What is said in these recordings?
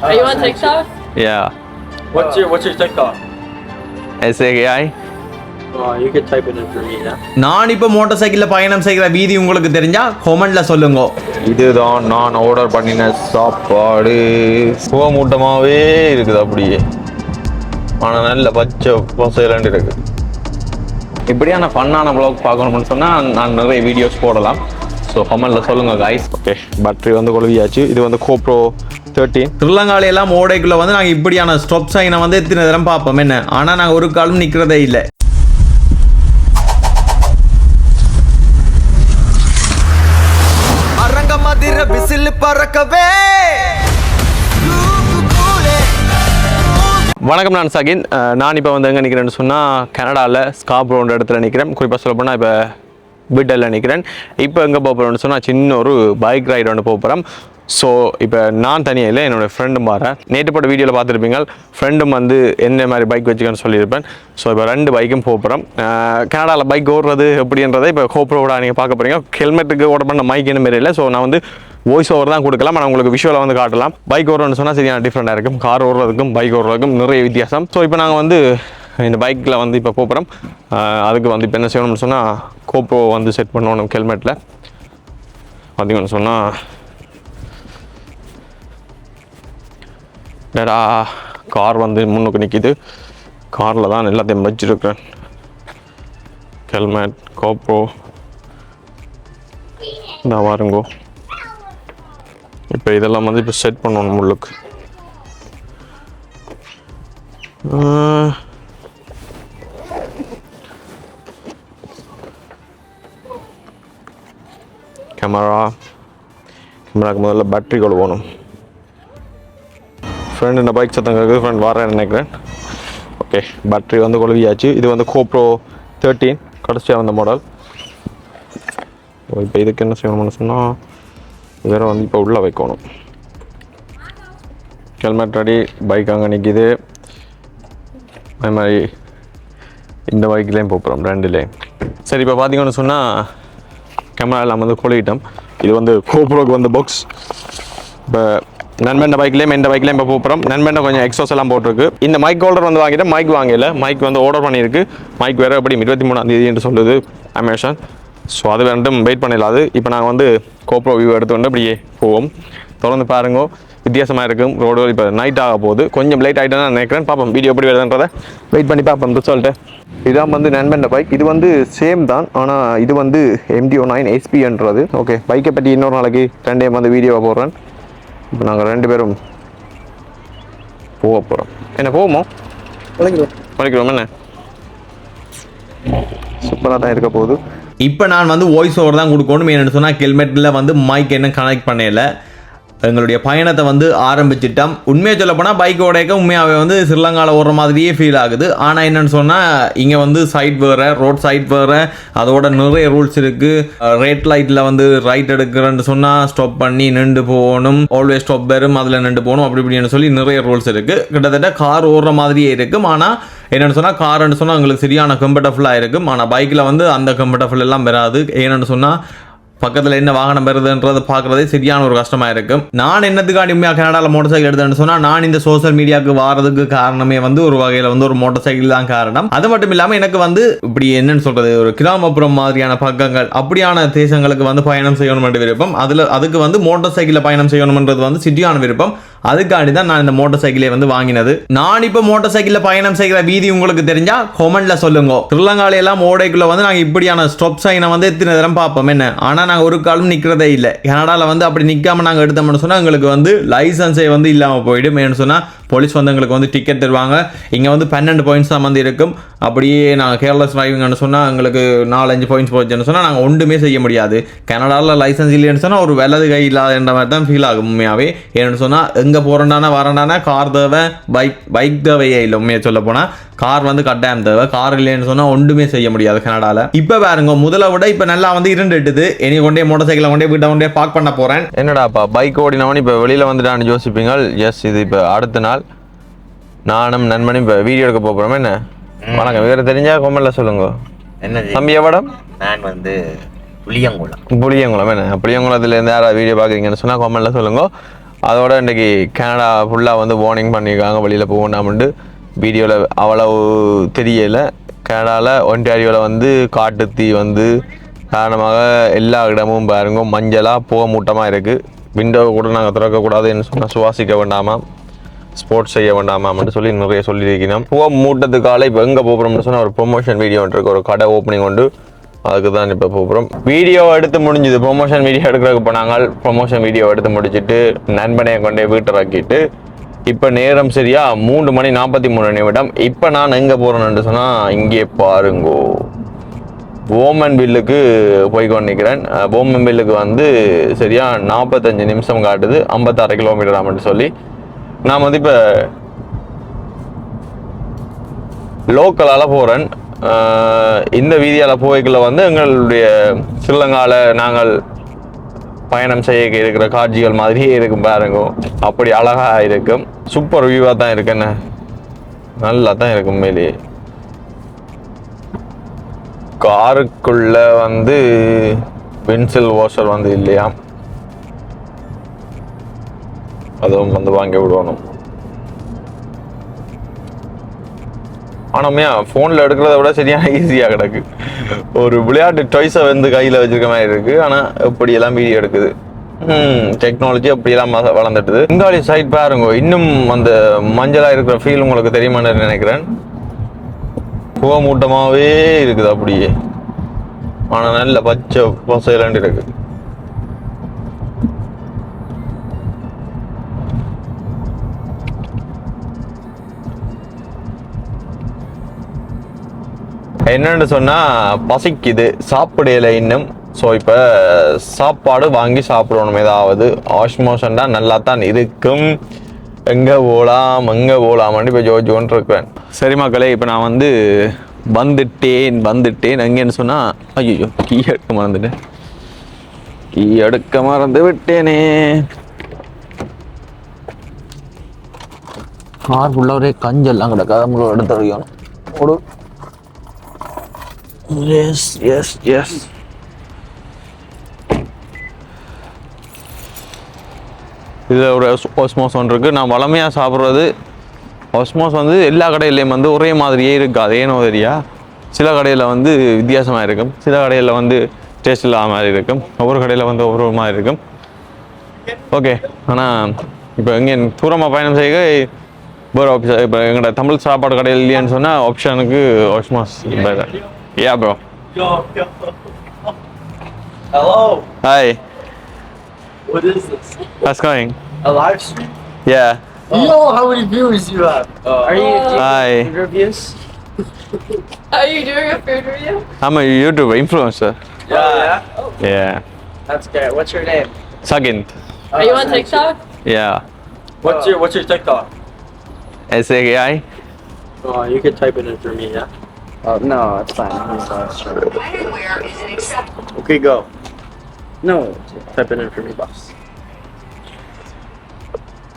Are you on TikTok? Yeah. What's your TikTok? SAI. Oh, you can type it in for me now. நான் இப்போ motor சைக்கிளில் பயணம் செய்கிற வீதி உங்களுக்கு தெரிஞ்சா கொமெண்ட்ல சொல்லுங்க. இதுதான் நான் ஆர்டர் பண்ணின சாப்பாடு. மூட்டமாவே இருக்குது அப்படியே, ஆனால் நல்ல பச்சை பசையிலாண்டு இருக்கு. இப்படியான ஃபன்னான வ்ளாக் பார்க்கணும்னு சொன்னால் நான் நிறைய வீடியோஸ் போடலாம். ஸோ கமெண்ட்டில் சொல்லுங்கள் காய்ஸ். ஓகே, பேட்டரி வந்து கொழுவியாச்சு. இது வந்து GoPro 13. திருலங்காலையெல்லாம் ஓடைக்குள்ளே வந்து நாங்கள் இப்படியான ஸ்டாப் சைனை வந்து எத்தனை தரம் பார்ப்போம் என்ன, ஆனால் நாங்கள் ஒரு காலம் நிற்கிறதே இல்லை. வணக்கம், நான் சகின். நான் இப்போ வந்து எங்கே நிற்கிறேன்னு சொன்னால் கனடாவில் ஸ்கார்பரோன்ற இடத்துல நிற்கிறேன். குறிப்பாக சொல்ல போனால் இப்போ பிட்டலில் நிற்கிறேன். இப்போ எங்கே போகிறோம்னு சொன்னால் சின்ன ஒரு பைக் ரைடு ஒன்று போகிறோம். ஸோ இப்போ நான் தனியாக இல்லை, என்னோடய ஃப்ரெண்டும் பாரேன். நேற்று போட்ட வீடியோவில் பார்த்துருப்பீங்க, ஃப்ரெண்டும் வந்து என்ன மாதிரி பைக் வச்சுக்கன்னு சொல்லியிருப்பேன். ஸோ இப்போ 2 பைக்கும் போகிறோம். கனடாவில் பைக் ஓடுறது எப்படின்றதை இப்போ GoProவோட நீங்கள் பார்க்க போகிறீங்க. ஹெல்மெட்டுக்கு ஓட பண்ண மைக் என்ன மாரி இல்லை. ஸோ நான் வந்து வாய்ஸ் ஓவர் தான் கொடுக்கலாம், ஆனால் உங்களுக்கு விஷுவலாக வந்து காட்டலாம். பைக் ஓடுறோன்னு சொன்னால் சரியான டிஃப்ரெண்ட்டாக இருக்கும். கார் ஓடுறதுக்கும் பைக் ஓடுறதுக்கும் நிறைய வித்தியாசம். ஸோ இப்போ நாங்கள் வந்து இந்த பைக்கில் வந்து இப்போ போகிறோம். அதுக்கு வந்து இப்போ என்ன செய்யணும்னு சொன்னால் GoPro வந்து செட் பண்ணணும் ஹெல்மெட்டில். பார்த்தீங்கன்னு சொன்னால் டேடா கார் வந்து முன்னுக்கு நிற்கிது. காரில் தான் எல்லாத்தையும் வச்சுருக்கிறேன். ஹெல்மெட், GoPro இந்த வாருங்கோ. இப்போ இதெல்லாம் வந்து இப்போ செட் பண்ணணும் முள்ளுக்கு. கேமராக்கு முதல்ல பேட்டரி கொள்வோணும். ஃப்ரெண்டு இந்த பைக் சத்தம் கேட்குது. ஃப்ரெண்ட் வரேன்னு நினைக்கிறேன். ஓகே, பேட்டரி வந்து கொழுவியாச்சு. இது வந்து GoPro 13 கடைசியாக வந்த மாடல். இப்போ இதுக்கு என்ன செய்யணும்னு சொன்னால் வேறு வந்து இப்போ உள்ளே வைக்கணும். ஹெல்மெட் ரெடி, பைக் அங்கே நிற்கிது. அதே மாதிரி இந்த பைக்லேயும் போகிறோம், 2லேயும். சரி, இப்போ பார்த்தீங்கன்னு சொன்னால் கேமரா எல்லாம் வந்து கொழுவிட்டோம். இது வந்து GoProக்கு வந்து பாக்ஸ். இப்போ நண்பன் பைக்லேயும் இந்த பைக்லேயும் இப்போ போகிறோம். நண்பன் கொஞ்சம் எக்ஸோஸ் எல்லாம் போட்டிருக்கு. இந்த மைக் ஹோல்டர் வந்து வாங்கிட்டு மைக் வாங்கல, மைக் வந்து ஆர்டர் பண்ணியிருக்கு. மைக் வேறு எப்படி 23ஆம் தேதி என்று சொல்லுது அமேசான். ஸோ அது ரெண்டும் வெயிட் பண்ணிடலாது. இப்போ நாங்கள் வந்து GoPro வியூ எடுத்து வந்து அப்படியே போவோம். தொடர்ந்து பாருங்க, வித்தியாசமாக இருக்கும். ரோடு இப்போ நைட் ஆக போகுது, கொஞ்சம் லைட் ஆகிட்டு நான் நினைக்கிறேன். பார்ப்போம் வீடியோ எப்படி வருதுன்றதை வெயிட் பண்ணி பார்ப்போம். ரிசல்ட்டு இதான் வந்து நண்பன் பைக். இது வந்து சேம் தான், ஆனால் இது வந்து MT-09 SP-ன்றது. ஓகே, பைக்கை பற்றி இன்னொரு நாளைக்கு 2 வந்து வீடியோவை போடுறேன். இப்போ நாங்கள் 2 பேரும் போக போகிறோம். என்ன போவோமோ படிக்கிறோம். என்ன சூப்பராக தான் இருக்க போகுது. இப்போ நான் வந்து வாய்ஸ் ஓவர் தான் கொடுக்கணும். என்னென்னு சொன்னால் ஹெல்மெட்டில் வந்து மைக் என்ன கனெக்ட் பண்ணல. எங்களுடைய பயணத்தை வந்து ஆரம்பிச்சிட்டோம். உண்மையாக சொல்ல போனால் பைக் ஓடைக்க உண்மையாகவே வந்து ஸ்ரீலங்காவில் ஓடுற மாதிரியே ஃபீல் ஆகுது. ஆனால் என்னென்னு சொன்னால் இங்கே வந்து சைட் வேறு, ரோட் சைட் வேறு, அதோட நிறைய ரூல்ஸ் இருக்குது. ரெட் லைட்டில் வந்து ரைட் எடுக்கிறேன்னு சொன்னால் ஸ்டாப் பண்ணி நின்று போகணும். ஆல்வேஸ் ஸ்டாப் வரும், அதில் நின்று போகணும், அப்படி இப்படின்னு சொல்லி நிறைய ரூல்ஸ் இருக்குது. கிட்டத்தட்ட கார் ஓடுற மாதிரியே இருக்கும். ஆனால் என்னென்னு சொன்னால் கார்ன்னு சொன்னால் எங்களுக்கு சரியான கம்ஃபர்டபுளாக இருக்கும். ஆனால் பைக்கில் வந்து அந்த கம்ஃபர்டபுள் எல்லாம் வராது. ஏன்னு சொன்னால் பக்கத்தில் என்ன வாகனம் வருதுன்றது பார்க்குறதே சரியான ஒரு கஷ்டமாக இருக்கும். நான் என்னத்துக்காண்டி உண்மையாக கனடாவில் மோட்டர் சைக்கிள் எடுத்தேன்னு சொன்னால், நான் இந்த சோஷியல் மீடியாவுக்கு வாரதுக்கு காரணமே வந்து ஒரு வகையில் வந்து ஒரு மோட்டர் சைக்கிள் தான் காரணம். அது மட்டும் இல்லாமல் எனக்கு வந்து இப்படி என்னன்னு சொல்கிறது, ஒரு கிராமப்புறம் மாதிரியான பக்கங்கள் அப்படியான தேசங்களுக்கு வந்து பயணம் செய்யணும்ன்ற விருப்பம். அதுக்கு வந்து மோட்டர் சைக்கிளில் பயணம் செய்யணும்ன்றது வந்து சிட்டியான விருப்பம். அதுக்காண்டி தான் நான் இந்த மோட்டர் சைக்கிளை வந்து வாங்கினது. நான் இப்போ மோட்டர் சைக்கிளில் பயணம் செய்கிற வீதி உங்களுக்கு தெரிஞ்சா கொமெண்ட்ல சொல்லுங்க. திருலங்காலையெல்லாம் ஓடைக்குள்ள வந்து நாங்கள் இப்படியான ஸ்டாப் சைனை வந்து எத்தனை தரம் பார்ப்போம் என்ன, ஆனால் நாங்கள் ஒரு காலம் நிற்கிறதே இல்லை. கனடாவில் வந்து அப்படி நிற்காம நாங்கள் எடுத்தோம்னு சொன்னால் எங்களுக்கு வந்து லைசன்ஸே வந்து இல்லாமல் போயிடும். ஏன்னு சொன்னால் போலீஸ் வந்து எங்களுக்கு வந்து டிக்கெட் தருவாங்க. இங்கே வந்து 12 பாயிண்ட்ஸ் தான் வந்து இருக்கும். அப்படியே நாங்கள் கேர்லெஸ் டிரைவிங்னு சொன்னால் எங்களுக்கு 4-5 பாயிண்ட்ஸ் போச்சுன்னு சொன்னால் நாங்கள் ஒன்றுமே செய்ய முடியாது. கனடாவில் லைசன்ஸ் இல்லைன்னு சொன்னால் ஒரு வலது கை இல்லாத மாதிரி தான் ஃபீல் ஆகும் உண்மையாகவே. ஏன்னு சொன்னால் எங்கே போகிறேன்டானா வரண்டானா கார் தேவை, பைக் தேவையே இல்லை. உண்மையை சொல்ல போனால் கார் வந்து கட்டாயம் தேவை. கார் இல்லைன்னு சொன்னால் ஒன்றுமே செய்ய முடியாது கனடாவில். இப்போ பாருங்க, முதல்ல விட இப்போ நல்லா வந்து இருண்டுட்டுது. என்னை கொண்டே மோட்டர் சைக்கிளை கொண்டே வீட்டை கொண்டே பார்க் பண்ண போகிறேன். என்னடாப்பா பைக் ஓடினவன் இப்போ வெளியில் வந்துட்டான்னு யோசிப்பீங்க. எஸ், இது இப்போ அடுத்த நாள் நானும் நண்பனும் இப்போ வீடியோ எடுக்க போகிறோம். என்ன வணக்கம், வேறு தெரிஞ்சா கொமெண்ட்ல சொல்லுங்க. என்ன தம்பி எவடம்? நான் வந்து புளியங்குளம். என்ன புளியங்குளத்துலேருந்து யாராவது வீடியோ பார்க்குறீங்கன்னு சொன்னால் கொமெண்ட்ல சொல்லுங்க. அதோட இன்றைக்கி கனடா ஃபுல்லாக வந்து வார்னிங் பண்ணியிருக்காங்க, வெளியில் போக வேண்டாம்னு. வீடியோவில் அவ்வளவு தெரியலை. கனடாவில் ஒன்டாரியோவில் வந்து காட்டுத்தீ வந்து காரணமாக எல்லா இடமும் பாருங்க மஞ்சளாக புகை மூட்டமாக இருக்குது. விண்டோவை கூட நாங்கள் திறக்கக்கூடாதுன்னு சொன்னால் சுவாசிக்க வேண்டாமா, ஸ்போர்ட்ஸ் செய்ய வேண்டாமான்னு சொல்லி நிறைய சொல்லியிருக்கணும். புகை மூட்டத்துக்கால இப்போ எங்கே போகிறோம்னு சொன்னால் ஒரு ப்ரொமோஷன் வீடியோ இருக்குது, ஒரு கடை ஓப்பனிங் உண்டு, அதுக்கு தான் இப்போ போகிறோம். வீடியோ எடுத்து முடிஞ்சுது, ப்ரொமோஷன் வீடியோ எடுக்கிறதுக்கு போனாங்க. ப்ரொமோஷன் வீடியோ எடுத்து முடிச்சுட்டு நண்பனையை கொண்டே வீட்டை இறக்கிட்டு இப்போ நேரம் சரியா 3:43. இப்போ நான் எங்கே போகிறேன்னு சொன்னால் இங்கே பாருங்கோ, போமன்வில்லுக்கு போய் கொண்டிருக்கிறேன். போமன்வில்லுக்கு வந்து சரியா 45 நிமிஷம் காட்டுது, 56 கிலோமீட்டர் ஆமான்னு சொல்லி. நான் வந்து இப்போ லோக்கலால் போகிறேன். இந்த வீதியால் போய்க்குள்ள வந்து எங்களுடைய ஸ்ரீலங்காவில் நாங்கள் பயணம் செய்ய இருக்கிற காட்சிகள் மாதிரியே இருக்கும் பாருங்க. அப்படி அழகாக இருக்கும், சூப்பர் வியூவாக தான் இருக்குன்னு, நல்லா தான் இருக்கும். மேலே காருக்குள்ள வந்து வின்சில் வாஷர் வந்து இல்லையா, அதுவும் வந்து வாங்கி விடணும். ஆனால் ஃபோனில் எடுக்கிறத விட சரியான ஈஸியாக கிடக்கு. ஒரு விளையாட்டு டாய்ஸை வந்து கையில் வச்சிருக்க மாதிரி இருக்குது, ஆனால் எப்படியெல்லாம் வீடியோ எடுக்குது. டெக்னாலஜி அப்படியெல்லாம் வளர்ந்துட்டுது. இங்காலி சைட் பாருங்க, இன்னும் அந்த மஞ்சளாக இருக்கிற ஃபீல் உங்களுக்கு தெரியுமான்னு நினைக்கிறேன். புகை மூட்டமாகவே இருக்குது அப்படியே, ஆனால் நல்ல பச்சை பசையிலாண்டு இருக்குது. என்னன்னு சொன்னால் பசிக்குது, சாப்பிடையில இன்னும். ஸோ இப்போ சாப்பாடு வாங்கி சாப்பிடணும். ஏதாவது ஆஷ்மோஷன் தான் நல்லா தான் இருக்கும். எங்கே போகலாமான்னு இப்போ ஜோஜோன்னு இருக்கிறேன். சரி மக்களே, இப்போ நான் வந்து வந்துட்டேன். எங்கேன்னு சொன்னால் ஐயோ கீ எடுக்க மறந்து விட்டேனே. கார் ஃபுல்லாக ஒரே கஞ்செல்லாம் கிடக்காது, நம்மளோட எடுத்து வைக்கணும். ஒரு எஸ் இதில் ஒரு ஆஸ்மோஸ் ஒன்று இருக்குது. நான் வளமையாக சாப்பிட்றது ஆஸ்மோஸ் வந்து எல்லா கடையிலையும் வந்து ஒரே மாதிரியே இருக்காது, ஏனோ தெரியா. சில கடையில் வந்து வித்தியாசமாக இருக்கும், சில கடையில் வந்து டேஸ்ட் இல்லாத மாதிரி இருக்கும், ஒவ்வொரு கடையில் வந்து ஒவ்வொரு மாதிரி இருக்கும். ஓகே, ஆனால் இப்போ எங்கே தூரமாக பயணம் செய்ய வேறு ஆப்ஷன். இப்போ எங்களோட தமிழ் சாப்பாடு கடையில் இல்லையான்னு சொன்னால் ஆப்ஷனுக்கு ஆஸ்மோஸ். Yeah, bro. Yo. Hello. Hi. What is this? How's it going? A live stream? Yeah. Yo, how many viewers you have? Are you doing Hi. food reviews? Are you doing a food review? I'm a YouTuber influencer. Yeah. Oh, Yeah. that's good. What's your name? Sagint. Are you on TikTok? Yeah. What's your TikTok? SAI. You can type it in for me, yeah. No, it's fine. Anywhere is an acceptable. Okay, go. No, type it in for me, boss.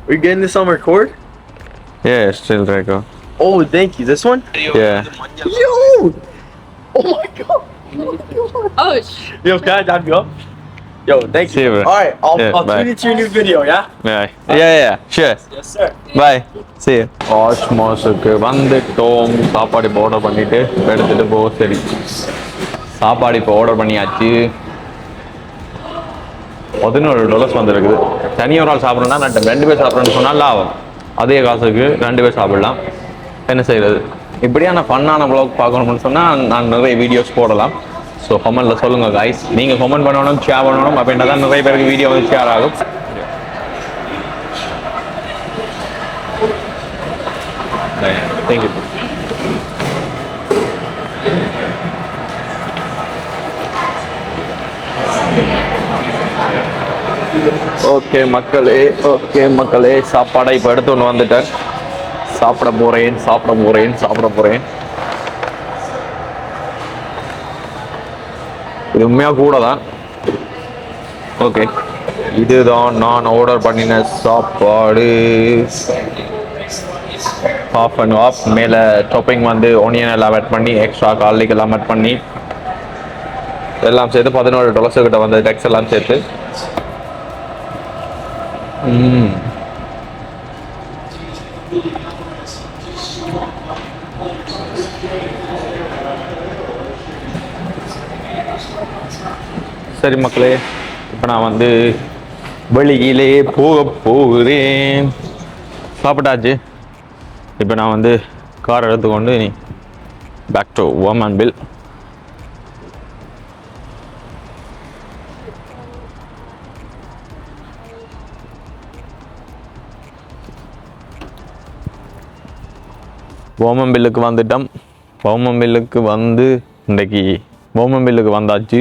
Are you getting this on record? Yeah, still Draco. Oh, thank you. This one? Yeah. Yo! Oh my god! Oh, Yo, can I dab you up? Yo, thank See you. you, bro. Alright, Yeah, I'll bye. tune into your new video, yeah? Yeah. Sure. Yes, sir. Bye. See you. ஆஸ்மோஸுக்கு வந்துட்டோம். சாப்பாடு இப்போ order பண்ணிட்டு எடுத்துட்டு போ. சரி, சாப்பாடு இப்போ order பண்ணியாச்சு. $11 வந்துருக்குது. தனியாக ஒரு ஆள் சாப்பிட்றோன்னா நான் 2 பேர் சாப்பிட்றேன்னு சொன்னால் லாபம். அதே காசுக்கு 2 பேர் சாப்பிடலாம். என்ன செய்கிறது? இப்படியான ஃபன்னான வ்ளாக் பார்க்கணும்னு சொன்னால் நான் நிறைய வீடியோஸ் போடலாம். ஸோ கமெண்ட்டில் சொல்லுங்கள் காய்ஸ். நீங்கள் கமெண்ட் பண்ணணும், ஷேர் பண்ணணும். அப்படின்னா தான் நிறைய பேருக்கு வீடியோ வந்து ஷேர் ஆகும். தேங்க்யூ. ஓகே மக்களே, சாப்பாடை இப்போ எடுத்து ஒன்று வந்துட்டேன். சாப்பிட போகிறேன். இது உண்மையாக கூட தான். ஓகே, இதுதான் நான் ஆர்டர் பண்ணின சாப்பாடு. ஹாஃப் அண்ட் ஆஃப் மேலே டாப்பிங் வந்து ஒனியன் எல்லாம் ஆட் பண்ணி, எக்ஸ்ட்ரா கார்லிக் எல்லாம் ஆட் பண்ணி எல்லாம் சேர்த்து $11 கிட்ட வந்து டெக்ஸ் எல்லாம் சேர்த்து சரி மக்களே, இப்போ நான் வந்து வெளியிலே போகிறேன். சாப்பிட்டாச்சு. இப்போ நான் வந்து கார் எடுத்துக்கொண்டு நீ பேக் டு ஓமன்பில். ஓமன்பில்லுக்கு வந்துட்டோம். ஓமன்பில்லுக்கு வந்து இன்றைக்கி ஓமன்பில்லுக்கு வந்தாச்சு.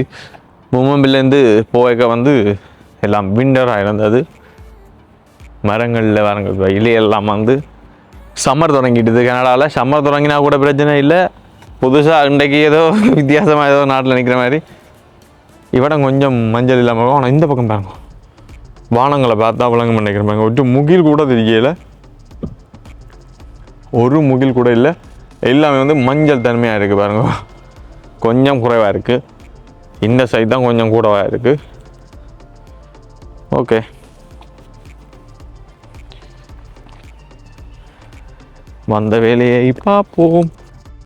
ஓமன்பில்லேருந்து போக வந்து எல்லாம் விண்டராக இருந்தது. மரங்கள் இலையெல்லாம் வந்து சம்மர் தொடங்கிட்டுது. கனடாவில் சம்மர் தொடங்கினா கூட பிரச்சனை இல்லை. புதுசாக இன்றைக்கி ஏதோ வித்தியாசமாக ஏதோ நாட்டில் நிற்கிற மாதிரி இவடம் கொஞ்சம் மஞ்சள் இல்லாமல். ஆனால் இந்த பக்கம் பாருங்க, வானங்களை பார்த்தா விளங்க நினைக்கிறேன் பாருங்க. ஒரு முகில் கூட தெரியல, ஒரு முகில் கூட இல்லை. எல்லாமே வந்து மஞ்சள் தன்மையாக இருக்குது பாருங்க. கொஞ்சம் குறைவாக இருக்குது. இந்த சைடு தான் கொஞ்சம் கூடவாக இருக்குது. ஓகே, வந்த வேலையை பார்ப்போம்.